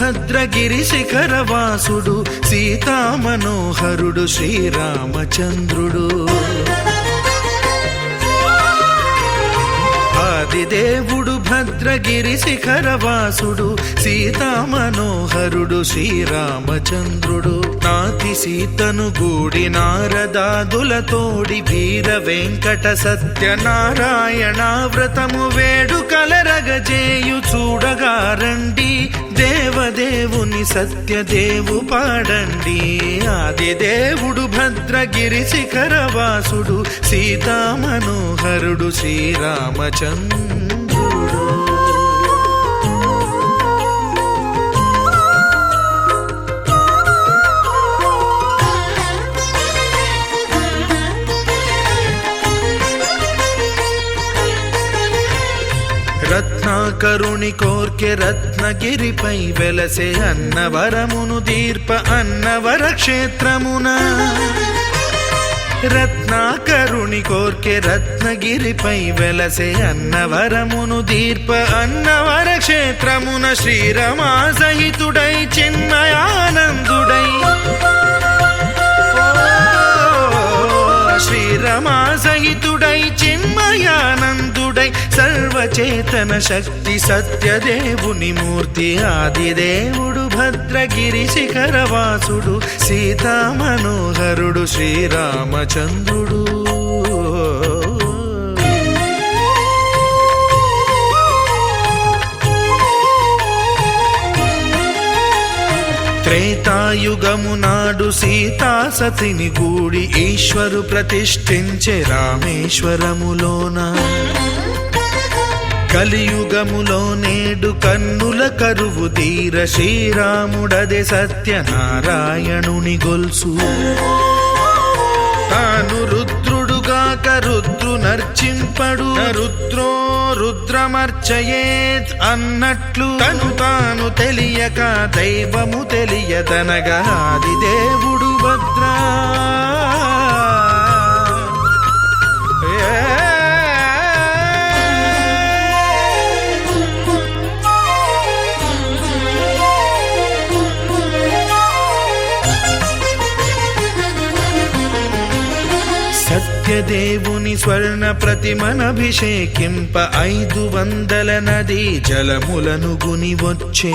భద్రగిరి శిఖరవాసుడు సీతామనోహరుడు శ్రీరామచంద్రుడు. ఆదిదేవుడు భద్రగిరి శిఖరవాసుడు సీతామనోహరుడు శ్రీరామచంద్రుడు. నాతి సీతను గూడి నారదాదులతోడి వీర వెంకట సత్యనారాయణ వ్రతము వేడుకలరగజేయు చూడగా రండి, దేవదేవుని సత్యదేవు పాడండి. ఆదిదేవుడు భద్రగిరి శిఖరవాసుడు సీతామనోహరుడు శ్రీరామచంద్రుడు. రత్నాకరుని కోర్కె రత్నగిరిపై వెలసే అన్నవరమును దీర్ప అన్నవర క్షేత్రమున. రత్నాకరుని కోర్కె రత్నగిరిపై వెలసే అన్నవరమును దీర్ప అన్నవర క్షేత్రమున. శ్రీరమా సహితుడై చిన్మయానందుడై శ్రీరమా సహితుడై చిన్మయానందుడై సర్వచేతన శక్తి సత్యదేవుని మూర్తి. ఆదిదేవుడు భద్రగిరి శిఖరవాసుడు సీతామనోహరుడు శ్రీరామచంద్రుడు. త్రేతాయుగము నాడు సీతా సతిని గూడి ఈశ్వరు ప్రతిష్ఠించే రామేశ్వరములోన. కలియుగములో నేడు కన్నుల కరువు తీర శ్రీరాముడదే సత్యనారాయణుని గొల్సు. తాను రుద్రుడుగాక రుద్రు నర్చింపడు, రుద్రో రుద్రమర్చయేత్ అన్నట్లు తను తాను తెలియక దైవము తెలియదనగా ఆదిదేవుడు భద్రా. సత్యదేవుని స్వర్ణ ప్రతిమనభిషేకింప 500 నదీ జలములను గుని వచ్చే.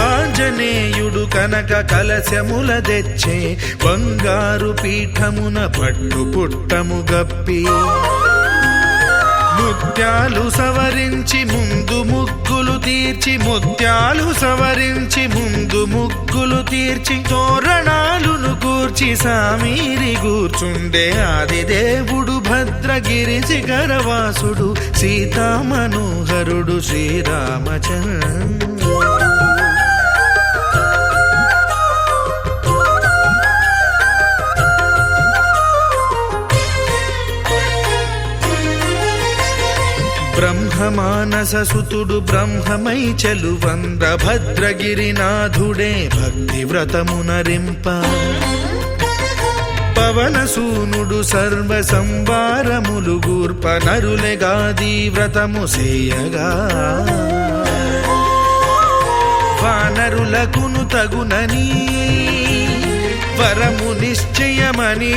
ఆంజనేయుడు కనక కలశముల తెచ్చే, బంగారు పీఠమున పట్టు పుట్టము గప్పి. ముత్యాలు సవరించి ముందు ముగ్గులు తీర్చి, ముత్యాలు సవరించి ముందు ముగ్గులు తీర్చి, తోరణాలును కూర్చి సామీరి కూర్చుండే. ఆదిదేవుడు భద్రగిరి శిఖరవాసుడు సీతామనోహరుడు శ్రీరామచంద్రుడు. బ్రహ్మమానస సుతుడు బ్రహ్మమై చెలువంద భద్రగిరినాథుడే భక్తి వ్రతమునరింప. పవనసూనుడు సర్వ సంవారములు గూర్ప, నరులెగాది వ్రతము సేయగా. వానరులకును తగునని వరము నిశ్చయమని,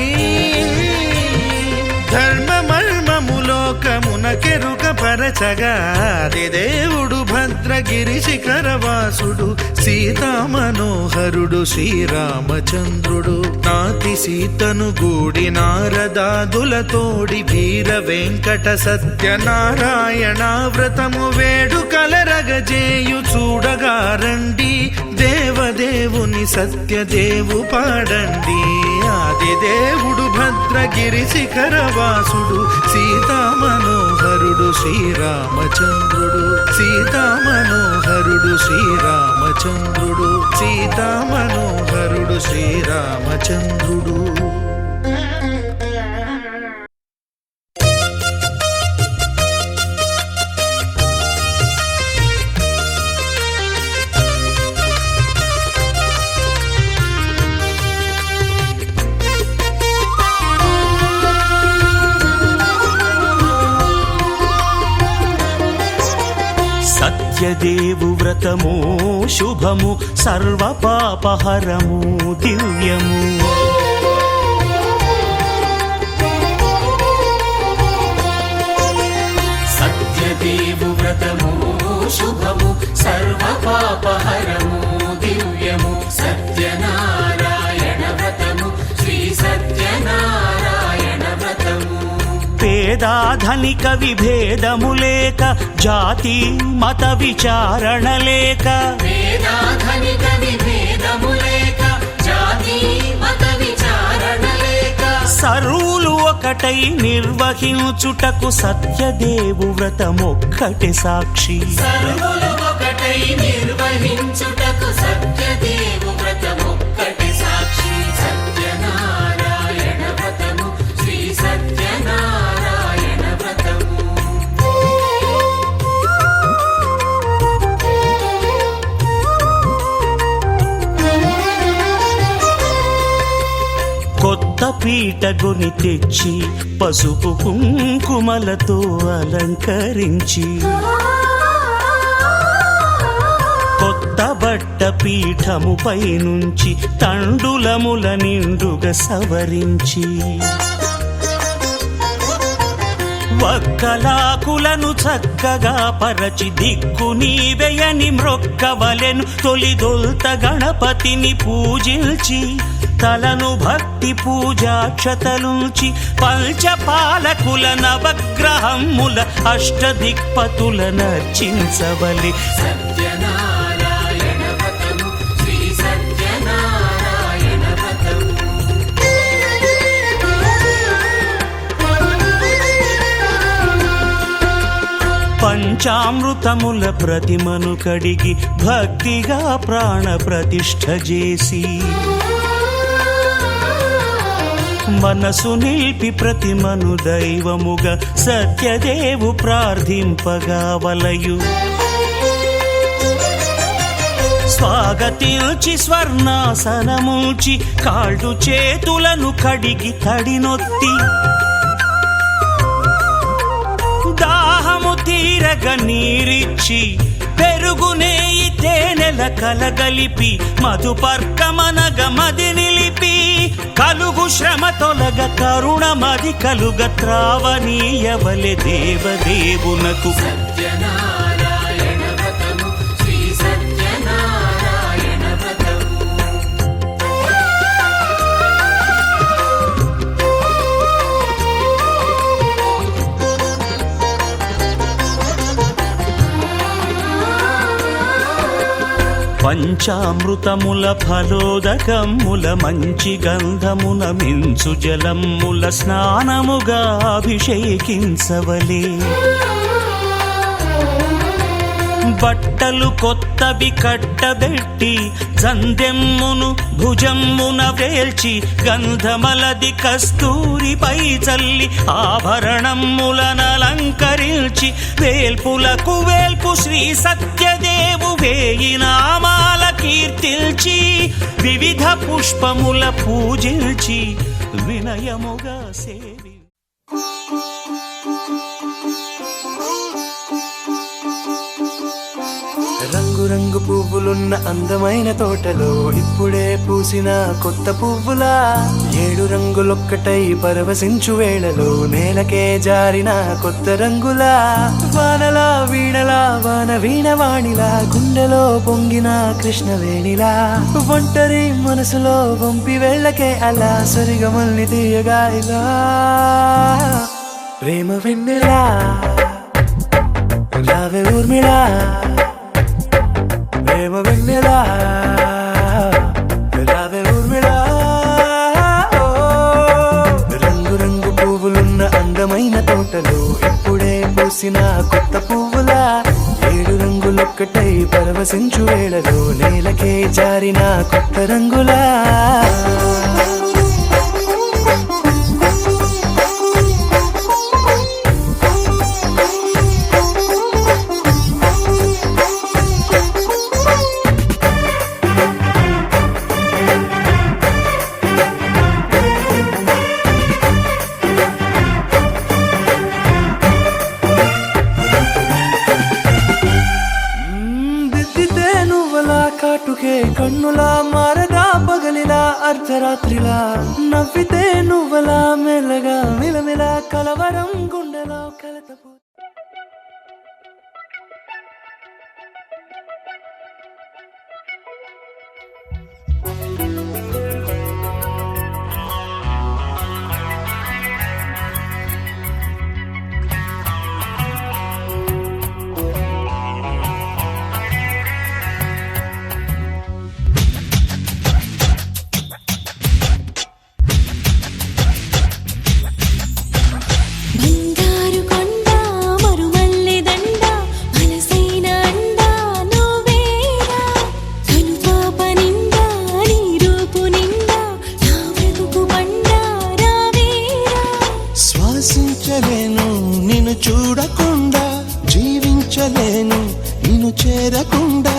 ధర్మమర్మములోకమునకెరుక పరచగా ఆదిదేవుడు భద్రగిరి శిఖరవాసుడు సీతామనోహరుడు శ్రీరామచంద్రుడు. నాతి సీతను గూడి నారదాదులతోడి వీర వెంకట సత్యనారాయణ వ్రతము వేడుకలరగజేయు చూడగా రండి, దేవదేవుని సత్యదేవు పాడండి. ఆదిదేవుడు భద్రగిరి శిఖరవాసుడు సీతామనోహరుడు శ్రీరామచంద్రుడు. సీతామనోహరుడు శ్రీరామచంద్రుడు. సీతామనోహరుడు శ్రీరామచంద్రుడు. సత్యదేవు వ్రతము శుభము సర్వపాపహరము దివ్యము. సత్యదేవు వ్రతము శుభము సర్వపాపహరము దివ్యము. సత్యనారాయణ వ్రతము శ్రీ సత్యనారాయణ వ్రతము. పేదాధనిక విభేదము లేక జాతి మత విచారణ లేక వేదాధనిక విభేదము లేక జాతి మత విచారణ లేక సర్వులు ఒకటై నిర్వహించుటకు సత్యదేవు వ్రతమొక్కటి సాక్షి. సర్వులు ఒకటై నిర్వహించుటకు సత్యదేవు వ్రతమొక్కటి సాక్షి. సత్యనారాయణ వ్రతము శ్రీ సత్యనారాయణ వ్రతము. కొత్త పీటగుని తెచ్చి పసుపు కుంకుమలతో అలంకరించి కొత్త బట్ట పీఠముపై నుంచి తండులముల నిండుగా సవరించి వక్కలాకులను చక్కగా పరచి దిక్కు నీవెయని మ్రొక్కవలెను. తొలిదొల్త గణపతిని పూజించి తలను భక్తి పూజాక్షతలుంచి పంచపాలకుల నవగ్రహముల అష్టదిక్పతుల నర్చించవలి. సత్యనారాయణ వ్రతము శ్రీ సత్యనారాయణ వ్రతము. పంచామృతముల ప్రతిమను కడిగి భక్తిగా ప్రాణ ప్రతిష్ఠ చేసి మనసు నిలిపి ప్రతిమను దైవముగా సత్యదేవు ప్రార్థింపగా వలయు. స్వాగతించి స్వర్ణాసనముంచి కాళ్ళు చేతులను కడిగి తడినొత్తి దాహము తీరగ నీరిచ్చి పెరుగు నెయ్యి తేనెల కలగలిపి మధుపర్కమనగ మది నిలిపి కలుగు శ్రమ తొలగ కరుణ మది కలుగ త్రావనీయవలె దేవదేవునకు. సత్యనారాయణ వ్రతము శ్రీ సత్యనారాయణ వ్రతము. పంచామృతముల ఫలోదకముల మంచి గంధమున మించు జలముల స్నానముగా అభిషేకించవలే. బట్టలు కొత్తవి కట్టబెట్టి జందెమ్మును భుజమ్మున వేల్చి గంధమలది కస్తూరిపై చల్లి ఆభరణములనలంకరించి వేల్పులకు వేల్పు శ్రీ సత్యదేవు వేయి నామాల కీర్తిల్చి వివిధ పుష్పముల పూజించి వినయముగా సేవి. రంగు పువ్వులున్న అందమైన తోటలో ఇప్పుడే పూసిన కొత్త పువ్వులా 7 రంగులొక్కటై పరవశించు వేళలో నేలకే జారిన కొత్త రంగులా వానలా వీణలా వాన వీణవాణిలా గుండెలో పొంగిన కృష్ణవేణిలా ఒంటరి మనసులో వంపి వెళ్ళకే అలా సరిగమల్ని తీయగా ఇలా ప్రేమ వెన్నెలా రావే ఊర్మిళా ప్రేమ వెన్నెలా రావే ఊర్మిళా. రంగు రంగు పువ్వులున్న అందమైన తోటలో ఇప్పుడే పూసిన కొత్త పువ్వులా 7 రంగులొక్కటై పరవశించు వేళలో నేలకే జారిన కొత్త రంగులా. చూపుకే కన్నులా మారదా పగలిలా అర్ధరాత్రిలా నవ్వితే నువ్వలా మెల్లగా మిలమిలా కలవరం గుండెలో కలతపు బంగారు కొండ మరుమల్లె దండ మనసైన అండ నువ్వేరా కనుపాప నిండా నీ రూపు నిండా నా బ్రతుకు బండ రావేరా శ్వాసించలేను నిన్ను చూడకుండా జీవించలేను నిన్ను చేరకుండా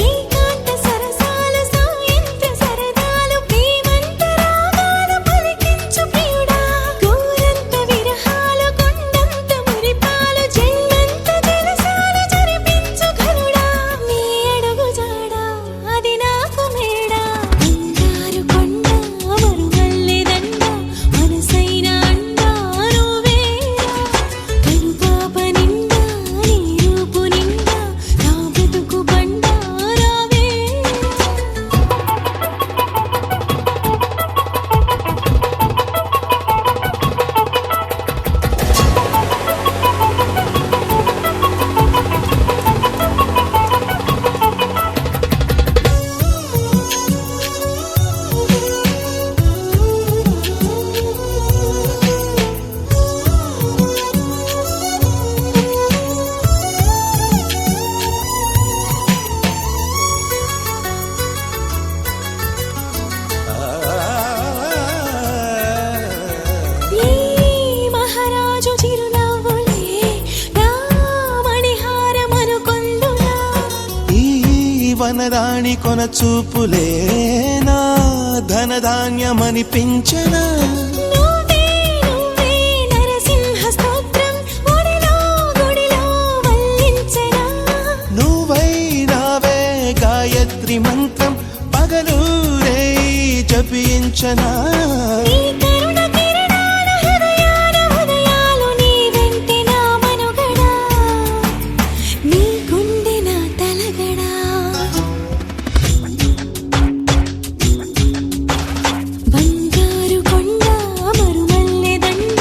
ఏకాంత సరసాలు సాయంత్ర సరదాలు ప్రేమంత రాగాలు పలికించు ప్రియుడా గోరంత విరహాలు కొండంత మురిపాలు జన్మంత జలసాలు జరిపించు ఘనుడా నీ అడుగు జాడా అది నాకు మేడా బంగారు కొండ మరుమల్లె దండ మనసైన అండ నువ్వేరా కనుపాప నిండా నీ రూపు నిండా నా బ్రతుకు బండ రావేరా ఈ మహారాజు చిరునవ్వులే నా మణిహారమనుకొందునా ఈ వనరాణి కొన చూపులే నా ధనధాన్యమనిపించనా నువ్వే నువ్వే నరసింహ స్తోత్రం ఒడిలో గుడిలో వల్లించనా నువ్వై నావే గాయత్రి మంత్రం పగలు రేయి జపించనా నీ కరుణ కిరణాల హృదయాల ఉదయాలు నీ వెంటే నా మనుగడా నీ గుండె నా తలగడా బంగారు కొండ మరుమల్లె దండ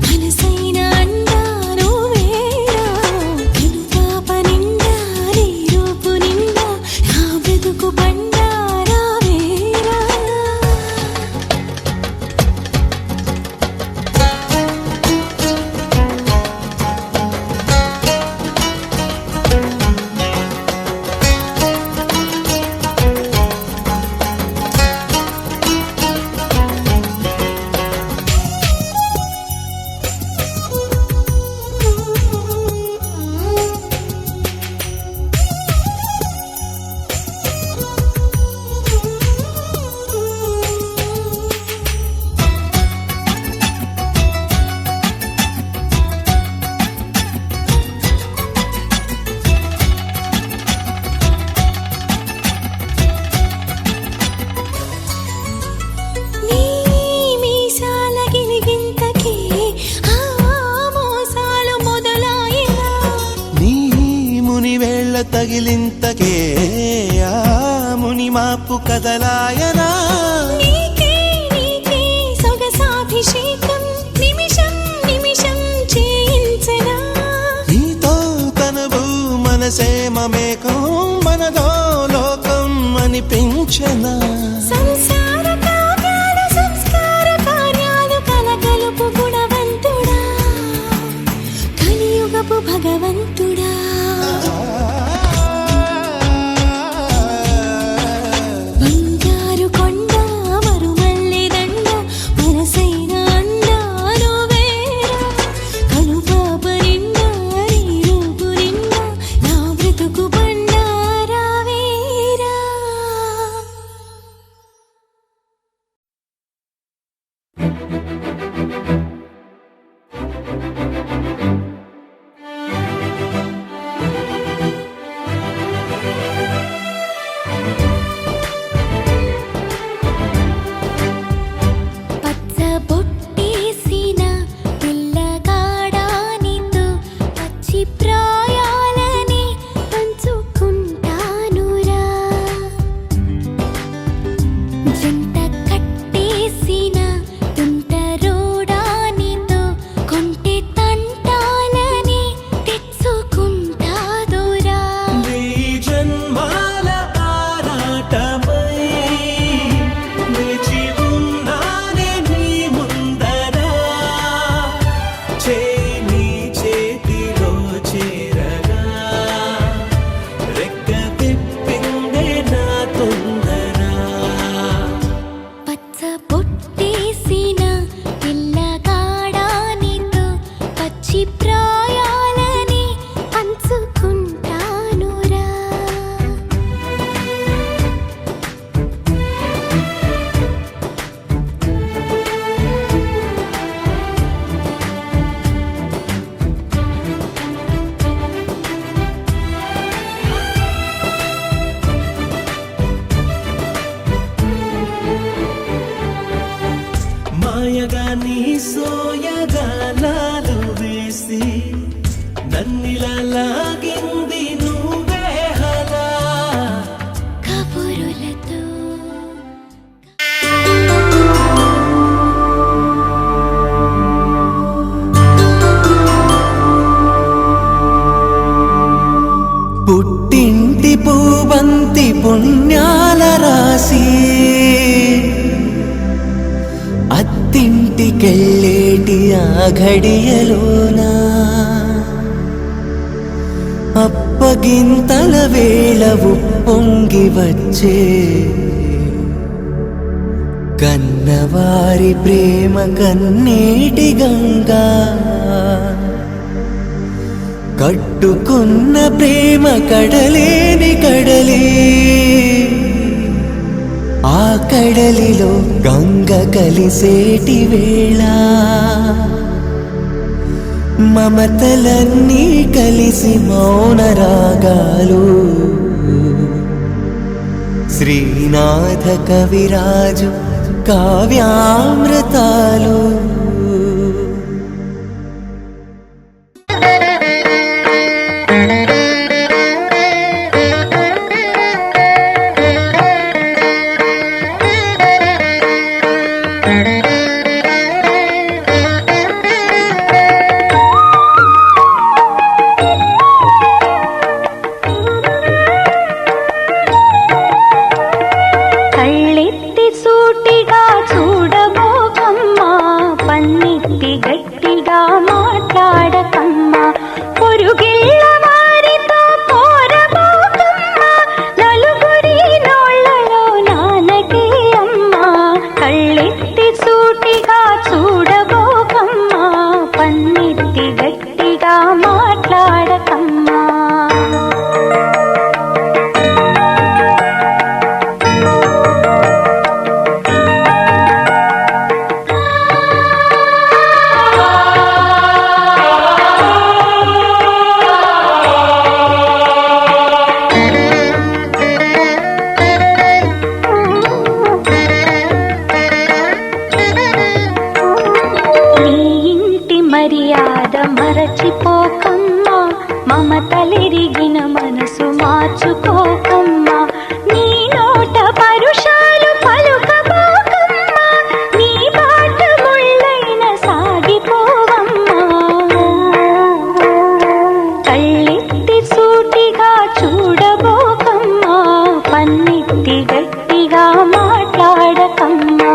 మనసైన అండ నువ్వేరా కనుపాప నిండా నీ రూపు నిండా నా బ్రతుకు బండ రావేరా నీ మీసాల గిలిగింతకి ఆ మోసాలు మొదలాయనా నీ ముని వేళ్ళ తగిలింతకే ఆ ముని మాపు కదలాయనా నీకే నీకే సొగసాభిషేకం నిమిషం నిమిషం చేయించనా నీతో తనవు మనసే మమేకం మనదో లోకం అనిపించనా సంసార కావ్యాలు సంస్కార కార్యాలు కలగలుపు గుణవంతుడా కలియుగపు భగవంతుడా బంగారు కొండ మరుమల్లె దండ మనసైన అండ నువ్వేరా కనుపాప నిండా నీ రూపు నిండా నా బ్రతుకు బండ రావేరా పిచ్చి ప్రాయాలని పంచుకుంటానురా. మాయగా నీ సోయగానాలు వేసి నన్నిలా లాగింది నువ్వే హలా. కబురులతో పుట్టింటి పూవంతి పుణ్యాల రాసి అత్తింటికెళ్ళేటి ఆ ఘడియలోనా అప్పగింతల వేళ ఉప్పొంగి వచ్చే కన్నవారి ప్రేమ కన్నీటి గంగా. కట్టుకున్న ప్రేమ కడలేని కడలే ఆ కడలిలో గంగ కలిసేటి వేళ మమతలన్నీ కలిసి మౌన రాగాలు శ్రీనాథ కవిరాజు కావ్యామృతాలు. కళ్ళెత్తి సూటిగా చూడబోకమ్మా, పన్నెత్తి గట్టిగా మాట్లాడకమ్మా, పొరుగిళ్ళ వారితో పోరబోకమ్మా, నలుగురి నోళ్ళలో నానకే అమ్మా. కళ్ళెత్తి సూటిగా చూడబోకమ్మా, పన్నెత్తి గట్టిగా మాట్లాడకమ్మా. నీ ఇంటి మర్యాద మరచిపోకమ్మా, మమతలెరిగిన మనసు మార్చుకోకమ్మా, నీ నోట పరుషాలు పలుకబోకమ్మా, నీ బాట ముళ్ళైన సాగిపోవమ్మా. కళ్ళెత్తి సూటిగా చూడబోకమ్మా, పన్నెత్తి గట్టిగా మాట్లాడకమ్మా.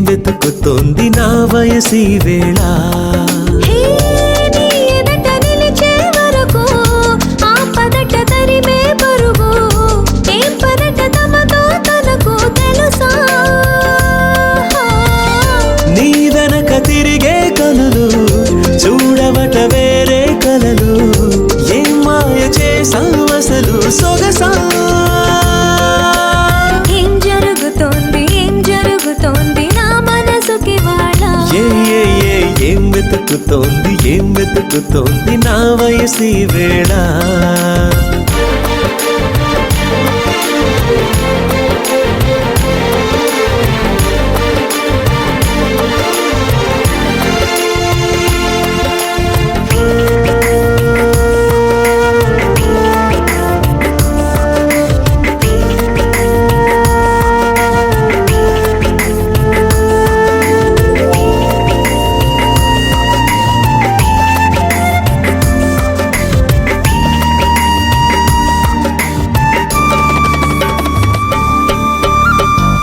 వెతుకుతోంది నా వయసి వేళ హే నీ ఎదట నిలిచే వరకు ఆ పదట తరిమే పరుగు ఏం పదట తమతో తనకు తెలుసా నీ వెనక తిరిగే కనులు చూడవట వేరే కలలు ఏం మాయ చేసావు అసలు సొగసా ఏం జరుగుతోంది నా మనసుకి వాళ్ళ ఏం వెతుకుతోంది నా వయసి వేళ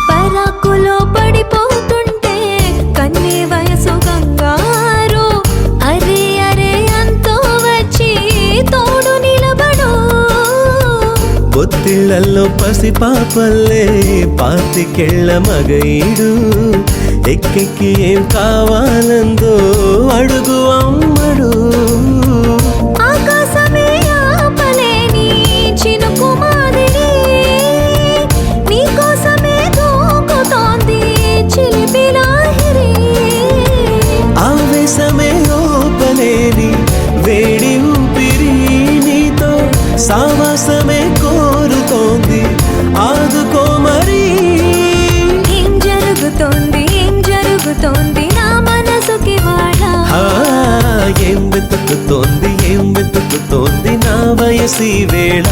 పరాకులో పడిపోతుంటే కన్నే వయసు గంగారు అరే అరే అంతో వచ్చి తోడు నిలబడు పొత్తిళ్లలో పసిపాపల్లే పాతికెళ్ళ మగైడు ఎక్కెక్కి ఏం కావాలందో అడుగు అమ్మడు ఆకాశమే ఆపలేని చినుకు మాదిరి నీకోసమే దూకుతోంది చిలిపి లాహిరి ఆవేశమే ఓపలేని వేడి ఊపిరి నీతో సావాసమే కోరుతోంది ఆదుకో మరి ఏం జరుగుతోంది నా మనసుకి వాళ్ళ ఏం వెతుకుతోంది నా వయసి వేళ